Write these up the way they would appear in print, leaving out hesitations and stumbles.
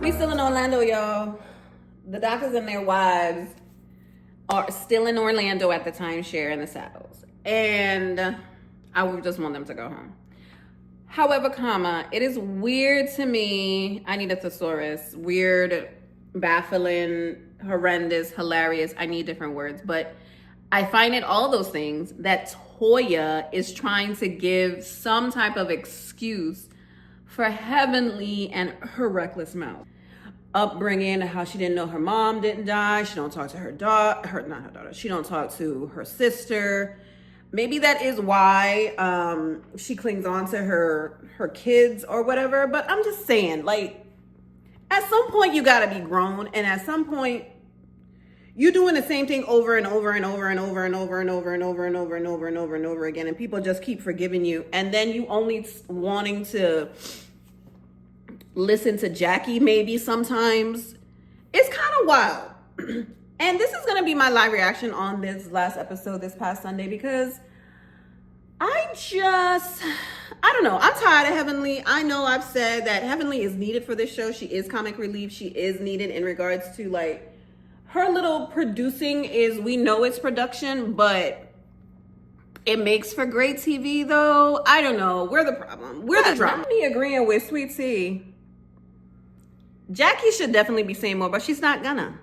We still in Orlando, y'all. The doctors and their wives are still in Orlando at the timeshare in the Saddles. And I would just want them to go home. However, it is weird to me. I need a thesaurus. Weird, baffling, horrendous, hilarious. I need different words. But I find it all those things that Toya is trying to give some type of excuse for Heavenly and her reckless mouth. Upbringing, how she didn't know her mom didn't die. She don't talk to her daughter, not her daughter. She don't talk to her sister. Maybe that is why she clings on to her kids or whatever. But I'm just saying, like, at some point you gotta be grown, and at some point you're doing the same thing over and over and over and over and over and over and over and over and over and over and over again, and people just keep forgiving you, and then you only wanting to listen to Jackie maybe sometimes. It's kind of wild. And this is going to be my live reaction on this last episode this past Sunday, because I don't know. I'm tired of Heavenly. I know I've said that Heavenly is needed for this show. She is comic relief. She is needed in regards to, like, her little producing is, we know it's production, but it makes for great TV though. I don't know. We're the problem. We're the drama. Me agreeing with Sweet Tea. Jackie should definitely be saying more, but she's not gonna.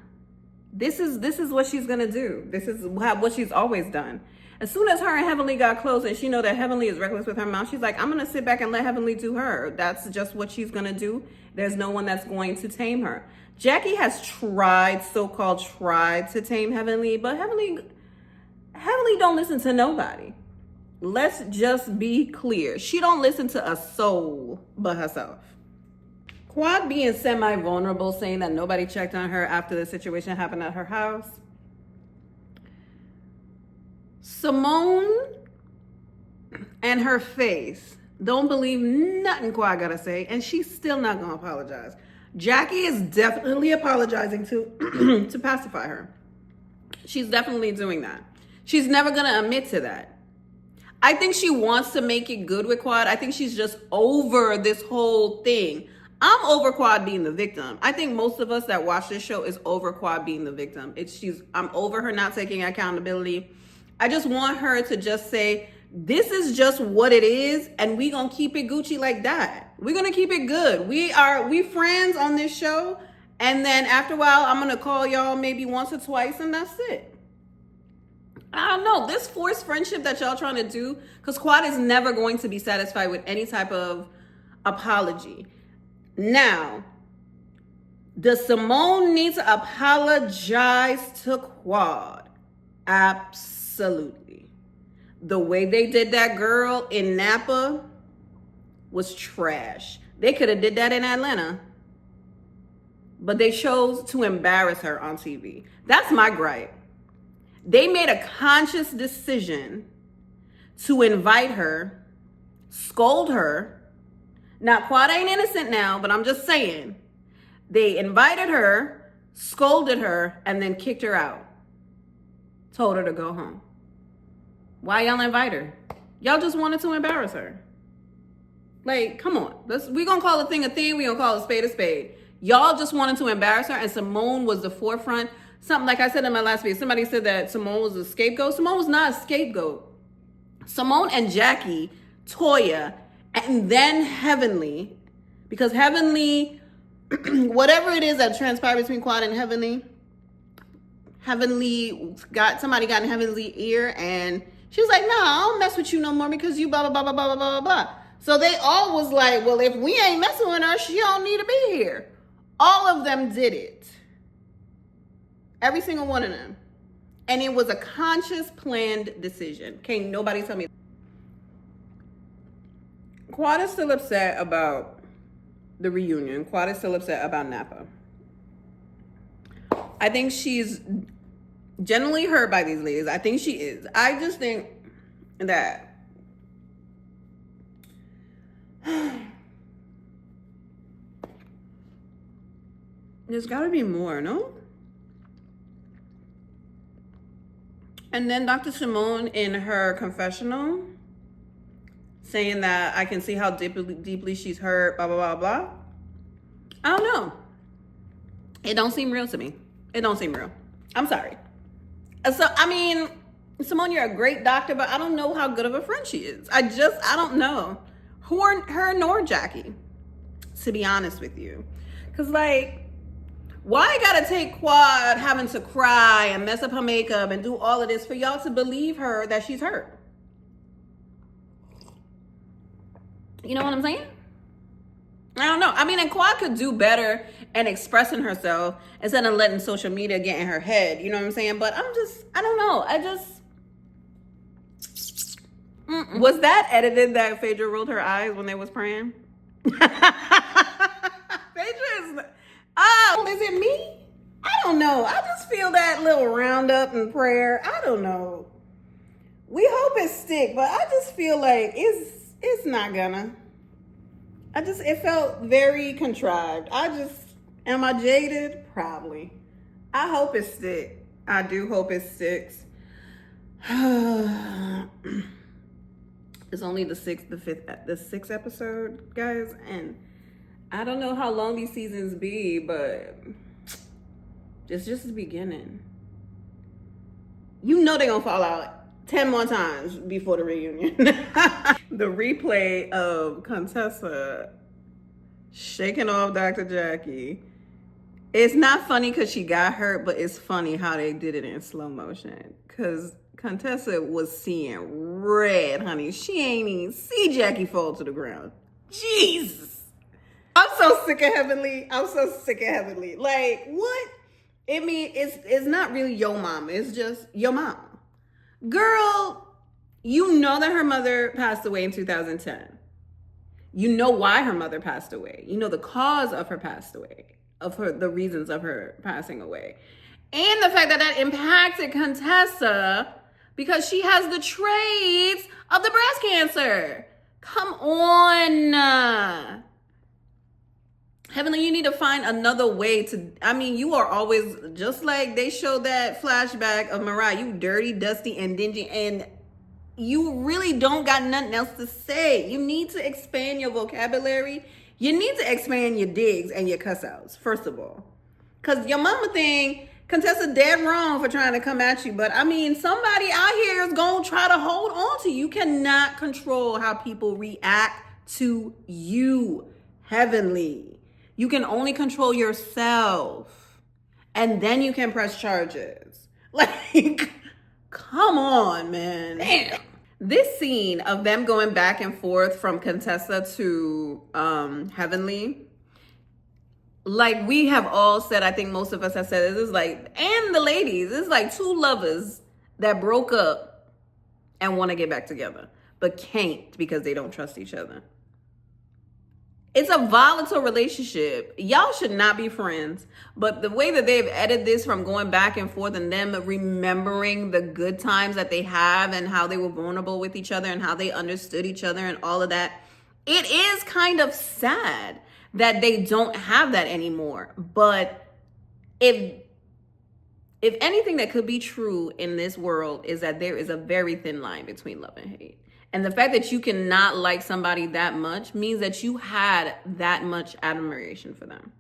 This is what she's gonna do. This is what she's always done. As soon as her and Heavenly got close and she know that Heavenly is reckless with her mouth, she's like, I'm gonna sit back and let Heavenly do her. That's just what she's gonna do. There's no one that's going to tame her. Jackie has so-called tried to tame Heavenly, but Heavenly don't listen to nobody. Let's just be clear. She don't listen to a soul but herself. Quad being semi-vulnerable, saying that nobody checked on her after the situation happened at her house. Simone and her face don't believe nothing Quad gotta say, and she's still not gonna apologize. Jackie is definitely apologizing to pacify her. She's definitely doing that. She's never gonna admit to that. I think she wants to make it good with Quad. I think she's just over this whole thing. I'm over Quad being the victim. I think most of us that watch this show is over Quad being the victim. I'm over her not taking accountability. I just want her to just say, this is just what it is, and we gonna keep it Gucci like that. We're gonna keep it good. We friends on this show, and then after a while, I'm gonna call y'all maybe once or twice, and that's it. I don't know, this forced friendship that y'all trying to do, because Quad is never going to be satisfied with any type of apology. Now, does Simone need to apologize to Quad? Absolutely. The way they did that girl in Napa was trash. They could have did that in Atlanta, but they chose to embarrass her on TV. That's my gripe. They made a conscious decision to invite her, scold her. Now, Quad ain't innocent now, but I'm just saying. They invited her, scolded her, and then kicked her out. Told her to go home. Why y'all invite her? Y'all just wanted to embarrass her. Like, come on. We gonna call a thing, we gonna call a spade. Y'all just wanted to embarrass her, and Simone was the forefront. Something like I said in my last video, somebody said that Simone was a scapegoat. Simone was not a scapegoat. Simone and Jackie, Toya, and then Heavenly, because Heavenly, whatever it is that transpired between Quad and Heavenly somebody got in Heavenly's ear, and she was like, nah, I don't mess with you no more because you blah, blah, blah, blah, blah, blah, blah, blah. So they all was like, well, if we ain't messing with her, she don't need to be here. All of them did it. Every single one of them. And it was a conscious, planned decision. Can't nobody tell me. Quad is still upset about the reunion. Quad is still upset about Napa. I think she's generally hurt by these ladies. I think she is. I just think that there's got to be more, no? And then Dr. Simone in her confessional saying that I can see how deeply she's hurt, blah, blah, blah, blah. I don't know. It don't seem real to me. It don't seem real. I'm sorry. So, I mean, Simone, you're a great doctor, but I don't know how good of a friend she is. I don't know. Her nor Jackie, to be honest with you. Because, like, why I gotta take Quad having to cry and mess up her makeup and do all of this for y'all to believe her that she's hurt? You know what I'm saying? I don't know. I mean, and Quad could do better and expressing herself instead of letting social media get in her head. You know what I'm saying? But I don't know. Was that edited that Phaedra rolled her eyes when they was praying? Phaedra is, is it me? I don't know. I just feel that little roundup in prayer. I don't know. We hope it stick, but I just feel like it's not gonna. It felt very contrived. Am I jaded? Probably. I hope it sticks. I do hope it sticks. It's only the sixth episode, guys, and I don't know how long these seasons be, but it's just the beginning. You know they're gonna fall out 10 more times before the reunion. The replay of Contessa shaking off Dr. Jackie. It's not funny because she got hurt, but it's funny how they did it in slow motion. Because Contessa was seeing red, honey. She ain't even see Jackie fall to the ground. Jesus. I'm so sick of Heavenly. Like, what? It's not really your mom. It's just your mom. Girl, you know that her mother passed away in 2010. You know why her mother passed away. You know the cause of her the reasons of her passing away. And the fact that impacted Contessa because she has the traits of the breast cancer. Come on. Heavenly, you need to find another way you are always, just like they showed that flashback of Mariah, you dirty, dusty, and dingy, and you really don't got nothing else to say. You need to expand your vocabulary. You need to expand your digs and your cuss outs, first of all. Because your mama thing, Contessa dead wrong for trying to come at you. But somebody out here is going to try to hold on to you. You cannot control how people react to you, Heavenly. You can only control yourself. And then you can press charges. Like, come on, man. Damn. This scene of them going back and forth from Contessa to Heavenly, like we have all said, I think most of us have said this is like, and the ladies, it's like two lovers that broke up and want to get back together, but can't because they don't trust each other. It's a volatile relationship. Y'all should not be friends. But the way that they've edited this from going back and forth and them remembering the good times that they have and how they were vulnerable with each other and how they understood each other and all of that, it is kind of sad that they don't have that anymore. But if anything that could be true in this world is that there is a very thin line between love and hate. And the fact that you cannot like somebody that much means that you had that much admiration for them.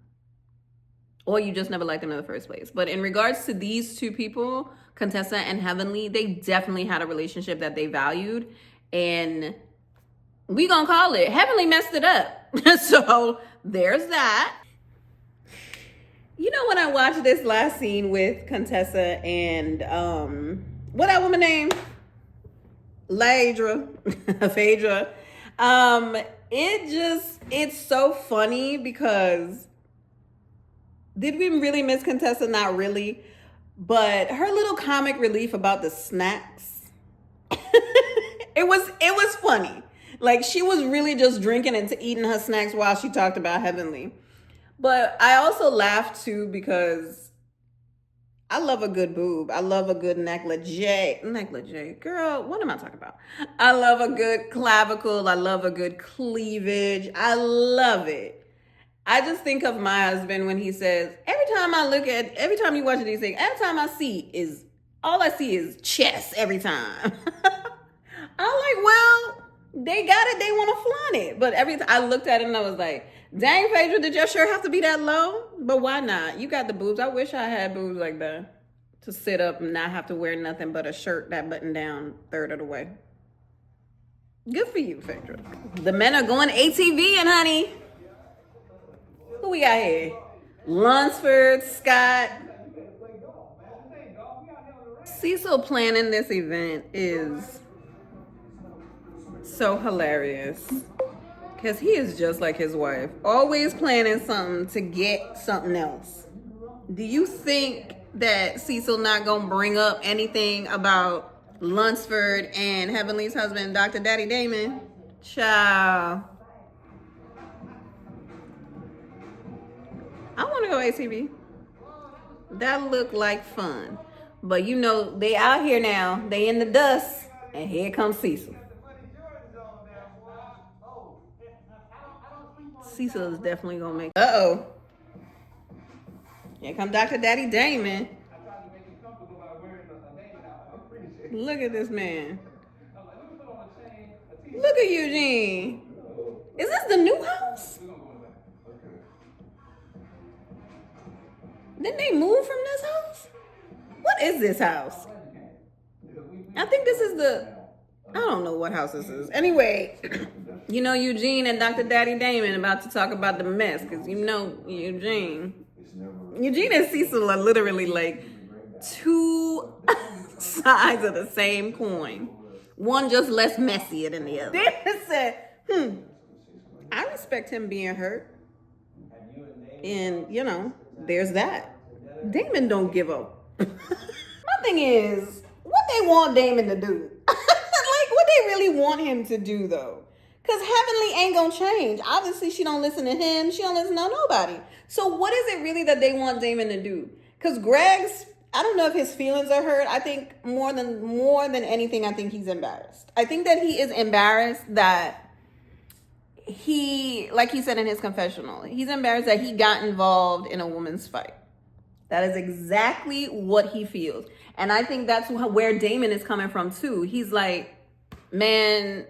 Or you just never liked them in the first place. But in regards to these two people, Contessa and Heavenly, they definitely had a relationship that they valued. And we gonna call it. Heavenly messed it up. So there's that. You know, when I watched this last scene with Contessa and what that woman name? Phaedra. It's so funny because did we really miss Contessa? Not really. But her little comic relief about the snacks, it was funny. Like she was really just drinking and eating her snacks while she talked about Heavenly. But I also laughed too because I love a good boob. I love a good negligee. Girl, what am I talking about? I love a good clavicle. I love a good cleavage. I love it. I just think of my husband when he says, every time you watch these things, all I see is chest every time. I'm like, well, they got it. They want to flaunt it. But every time I looked at it and I was like, Dang, Phaedra, did your shirt have to be that low? But why not? You got the boobs. I wish I had boobs like that. To sit up and not have to wear nothing but a shirt that buttoned down third of the way. Good for you, Phaedra. The men are going ATVing, honey. Who we got here? Lunsford, Scott. Cecil planning this event is so hilarious. Because he is just like his wife. Always planning something to get something else. Do you think that Cecil not going to bring up anything about Lunsford and Heavenly's husband, Dr. Daddy Damon? Ciao. I want to go ATV. That look like fun. But you know, they out here now. They in the dust. And here comes Cecil. Cecil is definitely going to make... Uh-oh. Here come Dr. Daddy Damon. Look at this man. Look at Eugene. Is this the new house? Didn't they move from this house? What is this house? I think this is I don't know what house this is. Anyway, you know Eugene and Dr. Daddy Damon about to talk about the mess. Because you know Eugene and Cecil are literally like two sides of the same coin. One just less messier than the other. Damon said, I respect him being hurt. And, you know, there's that. Damon don't give up. My thing is, what they want Damon to do? Like, what they really want him to do, though? Because Heavenly ain't gonna change. Obviously, she don't listen to him. She don't listen to nobody. So what is it really that they want Damon to do? Because Greg's, I don't know if his feelings are hurt. I think more than anything, I think he's embarrassed. I think that he is embarrassed that he, like he said in his confessional, he's embarrassed that he got involved in a woman's fight. That is exactly what he feels. And I think that's where Damon is coming from too. He's like, man,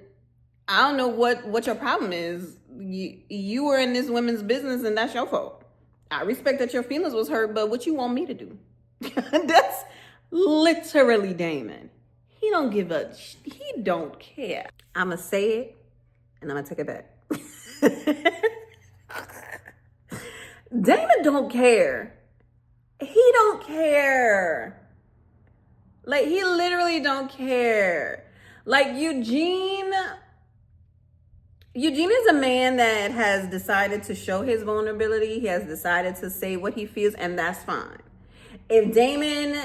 I don't know what your problem is. You were in this women's business and that's your fault. I respect that your feelings was hurt, but what you want me to do? That's literally Damon. He don't give a, he don't care. I'ma say it and I'ma take it back. Damon don't care. He don't care. Like, he literally don't care. Like, Eugene is a man that has decided to show his vulnerability. He has decided to say what he feels, and that's fine. If Damon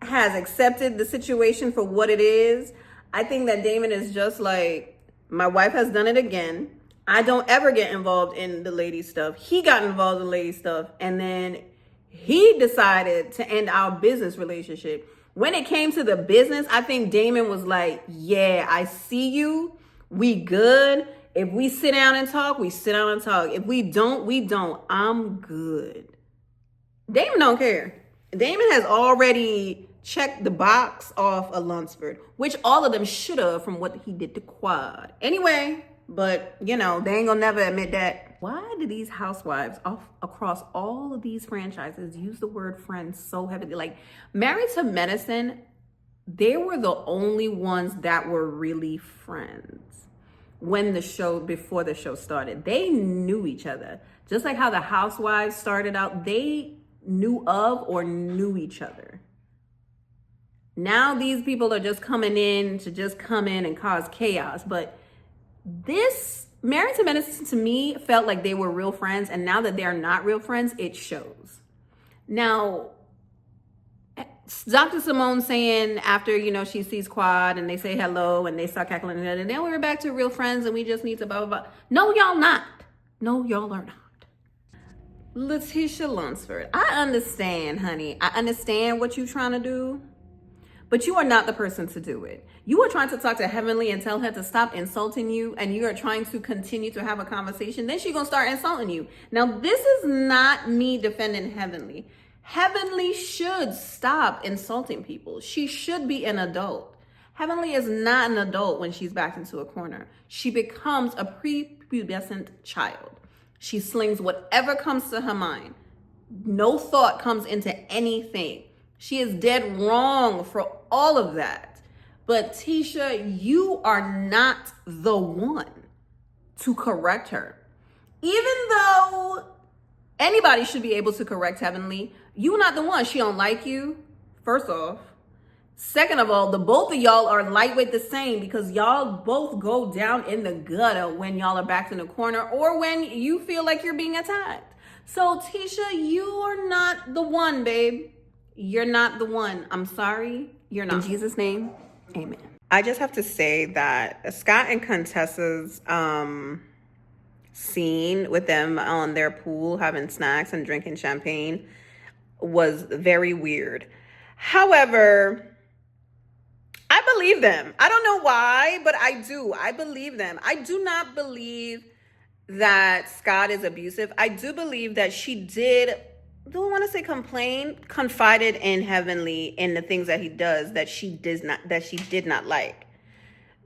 has accepted the situation for what it is, I think that Damon is just like, my wife has done it again. I don't ever get involved in the lady stuff. He got involved in lady stuff, and then he decided to end our business relationship. When it came to the business, I think Damon was like, yeah, I see you. We good. If we sit down and talk, we sit down and talk. If we don't, we don't. I'm good. Damon don't care. Damon has already checked the box off of Lunsford, which all of them should have from what he did to Quad. Anyway, but, you know, they ain't gonna never admit that. Why do these housewives across all of these franchises use the word friends so heavily? Like, Married to Medicine, they were the only ones that were really friends before the show started. They knew each other. Just like how the housewives started out, they knew of or knew each other. Now these people are just coming in to just come in and cause chaos. But this Married to Medicine, to me, felt like they were real friends. And now that they're not real friends, it shows. Now, Dr. Simone saying after, you know, she sees Quad and they say hello and they start cackling and then we're back to real friends and we just need to blah, blah, blah. No, y'all not. No, y'all are not. Letitia Lunsford, I understand, honey. I understand what you're trying to do, but you are not the person to do it. You are trying to talk to Heavenly and tell her to stop insulting you, and you are trying to continue to have a conversation. Then she's going to start insulting you. Now, this is not me defending Heavenly. Heavenly should stop insulting people. She should be an adult. Heavenly is not an adult when she's backed into a corner. She becomes a prepubescent child. She slings whatever comes to her mind. No thought comes into anything. She is dead wrong for all of that. But Tisha, you are not the one to correct her. Even though anybody should be able to correct Heavenly, you're not the one. She don't like you, first off. Second of all, the both of y'all are lightweight the same because y'all both go down in the gutter when y'all are backed in the corner or when you feel like you're being attacked. So Tisha, you are not the one, babe. You're not the one. I'm sorry. You're not. In Jesus' name, amen. I just have to say that Scott and Contessa's scene with them on their pool having snacks and drinking champagne was very weird. However, I believe them. I don't know why, but I do. I believe them. I do not believe that Scott is abusive. I do believe that she don't want to say confided in Heavenly in the things that he does that she did not like.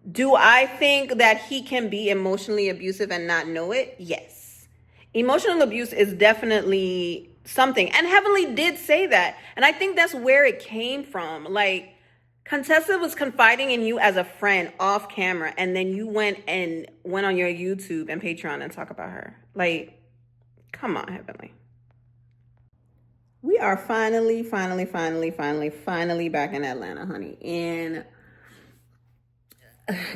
Do I think that he can be emotionally abusive and not know it? Yes. Emotional abuse is definitely something. And Heavenly did say that. And I think that's where it came from. Like, Contessa was confiding in you as a friend off camera, and then you went on your YouTube and Patreon and talk about her. Like, come on, Heavenly. We are finally back in Atlanta, honey. And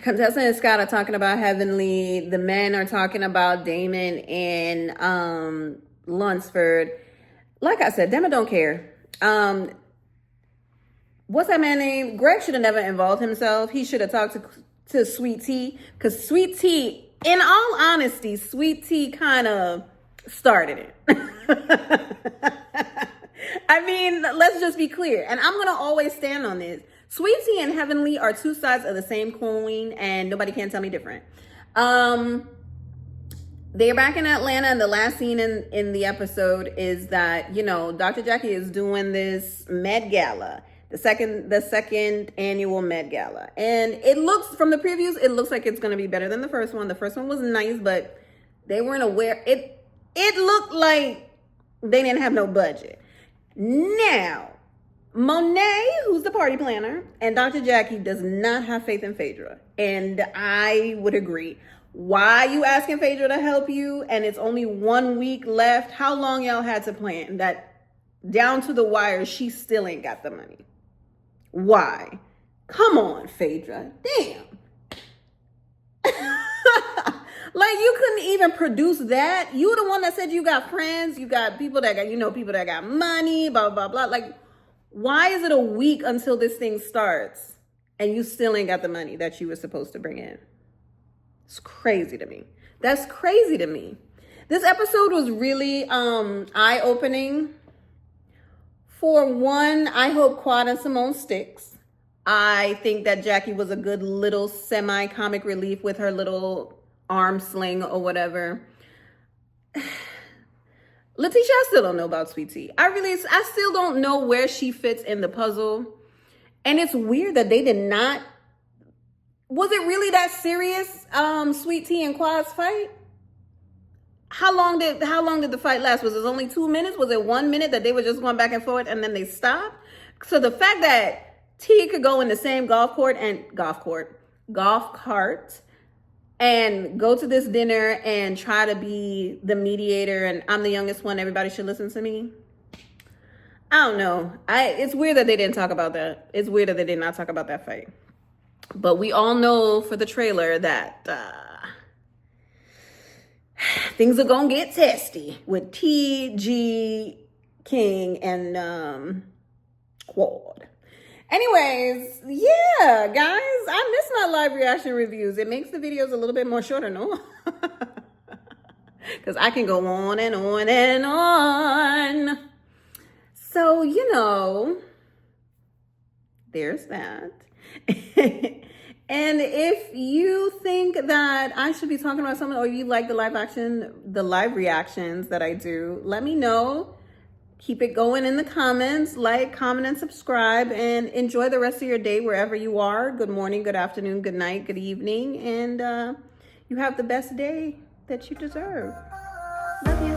Contessa and Scott are talking about Heavenly. The men are talking about Damon and Lunsford. Like I said, Damon don't care. What's that man name? Greg should have never involved himself. He should have talked to Sweet Tea, because Sweet Tea, in all honesty, Sweet Tea kind of started it. I mean, let's just be clear. And I'm going to always stand on this. Sweet Tea and Heavenly are two sides of the same coin, and nobody can tell me different. They're back in Atlanta, and the last scene in the episode is that, Dr. Jackie is doing this Met Gala. The second annual Met Gala. And it looks, from the previews, it looks like it's going to be better than the first one. The first one was nice, but they weren't aware. It looked like they didn't have no budget. Now, Monet, who's the party planner, and Dr. Jackie does not have faith in Phaedra. And I would agree. Why you asking Phaedra to help you and it's only 1 week left? How long y'all had to plan? That down to the wire, she still ain't got the money. Why? Come on, Phaedra. Damn. Like, you couldn't even produce that. You the one that said you got friends, you got people that got, people that got money, blah, blah, blah. Like, why is it a week until this thing starts and you still ain't got the money that you were supposed to bring in? It's crazy to me. That's crazy to me. This episode was really eye-opening. For one, I hope Quad and Simone sticks. I think that Jackie was a good little semi-comic relief with her little arm sling or whatever. Letitia, I still don't know about Sweet Tea. I still don't know where she fits in the puzzle. And it's weird that they did not. Was it really that serious, Sweet Tea and Quad's fight? How long did the fight last? Was it only 2 minutes? Was it 1 minute that they were just going back and forth and then they stopped? So the fact that T could go in the same golf cart and go to this dinner and try to be the mediator and I'm the youngest one, everybody should listen to me. I don't know. It's weird that they didn't talk about that. It's weird that they did not talk about that fight. But we all know for the trailer that things are going to get testy with T.G. King and Quad. Anyways, yeah, guys, I miss my live reaction reviews. It makes the videos a little bit more shorter, no? Because I can go on and on and on. So, there's that. And if you think that I should be talking about something or you like the live reactions that I do, let me know. Keep it going in the comments. Like, comment, and subscribe. And enjoy the rest of your day wherever you are. Good morning, good afternoon, good night, good evening. And you have the best day that you deserve. Love you.